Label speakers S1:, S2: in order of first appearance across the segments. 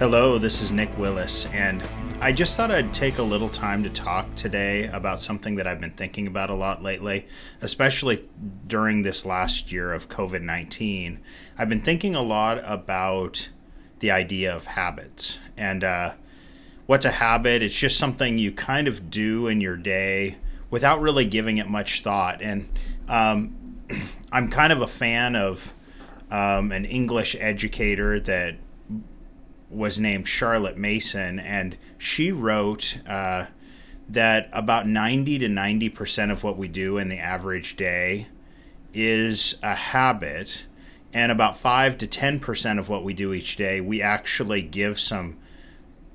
S1: Hello, this is Nick Willis, and I just thought I'd take a little time to talk today about something that I've been thinking about a lot lately, especially during this last year of COVID-19. I've been thinking a lot about the idea of habits. And what's a habit? It's just something you kind of do in your day without really giving it much thought. And I'm kind of a fan of an English educator that was named Charlotte Mason, and she wrote that about 90 to 90% of what we do in the average day is a habit, and about 5 to 10% of what we do each day we actually give some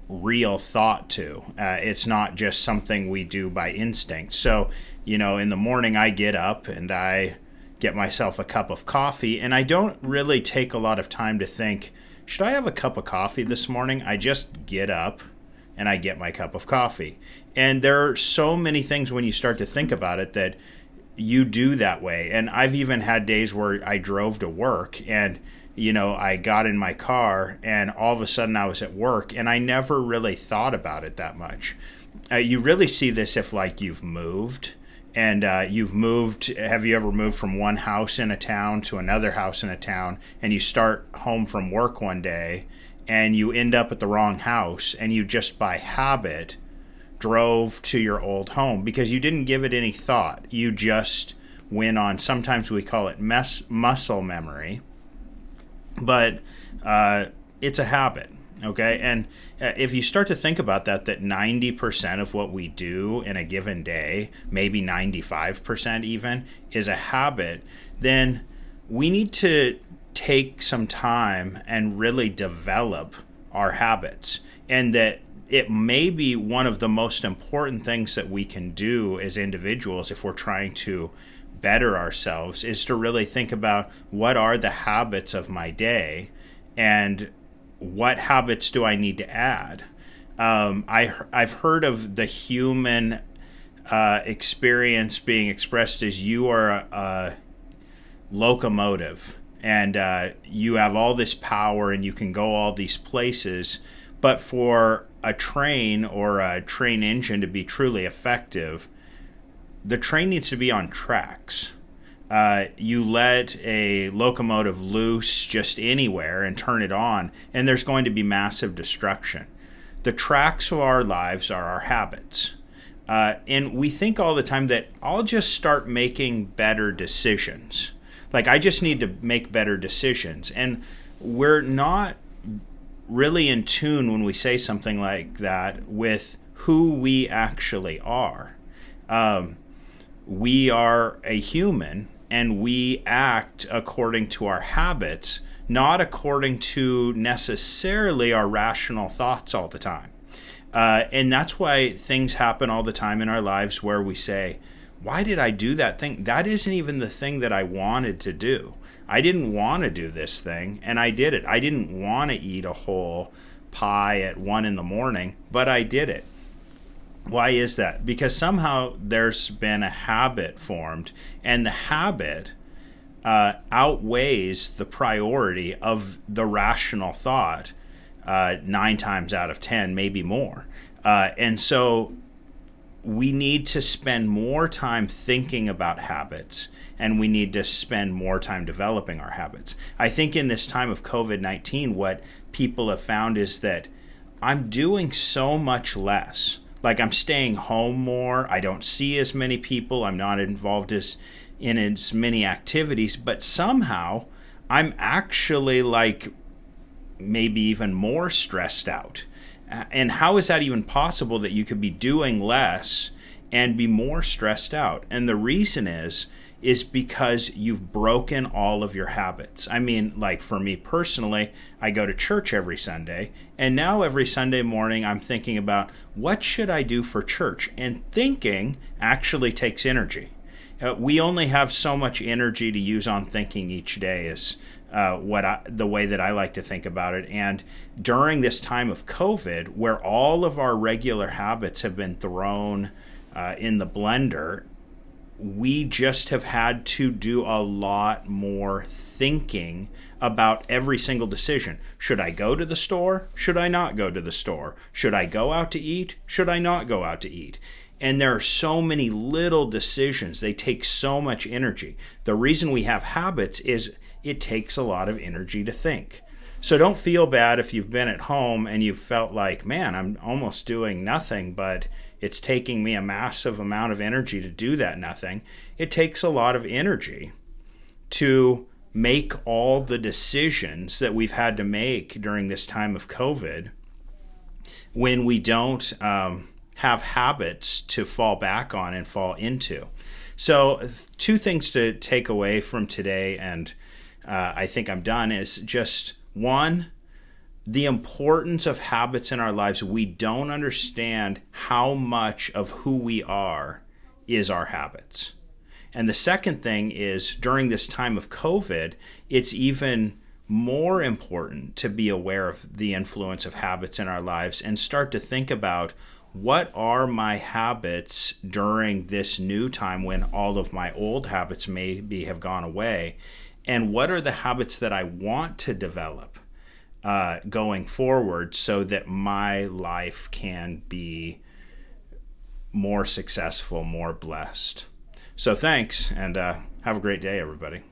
S1: real thought to. It's not just something we do by instinct. So, in the morning I get up and I get myself a cup of coffee, and I don't really take a lot of time to think, should I have a cup of coffee this morning? I just get up and I get my cup of coffee. And there are so many things when you start to think about it that you do that way. And I've even had days where I drove to work and, I got in my car and all of a sudden I was at work and I never really thought about it that much. You really see this if you've moved. And have you ever moved from one house in a town to another house in a town, and you start home from work one day and you end up at the wrong house and you just by habit drove to your old home because you didn't give it any thought. You just went on, sometimes we call it muscle memory, but it's a habit. Okay, and if you start to think about that 90% of what we do in a given day, maybe 95% even, is a habit, then we need to take some time and really develop our habits. And that it may be one of the most important things that we can do as individuals if we're trying to better ourselves is to really think about what are the habits of my day and what habits do I need to add? I've heard of the human experience being expressed as you are a locomotive and you have all this power and you can go all these places, but for a train or a train engine to be truly effective, the train needs to be on tracks. You let a locomotive loose just anywhere and turn it on, and there's going to be massive destruction. The tracks of our lives are our habits. And we think all the time that I'll just start making better decisions. I just need to make better decisions. And we're not really in tune when we say something like that with who we actually are. We are a human, and we act according to our habits, not according to necessarily our rational thoughts all the time. And that's why things happen all the time in our lives where we say, why did I do that thing? That isn't even the thing that I wanted to do. I didn't want to do this thing, and I did it. I didn't want to eat a whole pie at 1 a.m, but I did it. Why is that? Because somehow there's been a habit formed, and the habit outweighs the priority of the rational thought 9 times out of 10, maybe more. And so we need to spend more time thinking about habits, and we need to spend more time developing our habits. I think in this time of COVID-19, what people have found is that I'm doing so much less. I'm staying home more. I don't see as many people. I'm not involved in as many activities. But somehow I'm actually maybe even more stressed out. And how is that even possible that you could be doing less and be more stressed out? And the reason is because you've broken all of your habits. I mean, for me personally, I go to church every Sunday, and now every Sunday morning I'm thinking about what should I do for church? And thinking actually takes energy. We only have so much energy to use on thinking each day is the way that I like to think about it. And during this time of COVID, where all of our regular habits have been thrown in the blender, we just have had to do a lot more thinking about every single decision. Should I go to the store? Should I not go to the store? Should I go out to eat? Should I not go out to eat? And there are so many little decisions. They take so much energy. The reason we have habits is it takes a lot of energy to think. So don't feel bad if you've been at home and you've felt like, man, I'm almost doing nothing, but it's taking me a massive amount of energy to do that nothing. It takes a lot of energy to make all the decisions that we've had to make during this time of COVID when we don't have habits to fall back on and fall into. So 2 things to take away from today, and I think I'm done, is just 1, the importance of habits in our lives. We don't understand how much of who we are is our habits. And the second thing is, during this time of COVID, it's even more important to be aware of the influence of habits in our lives and start to think about, what are my habits during this new time when all of my old habits maybe have gone away? And what are the habits that I want to develop going forward so that my life can be more successful, more blessed? So thanks, and have a great day, everybody.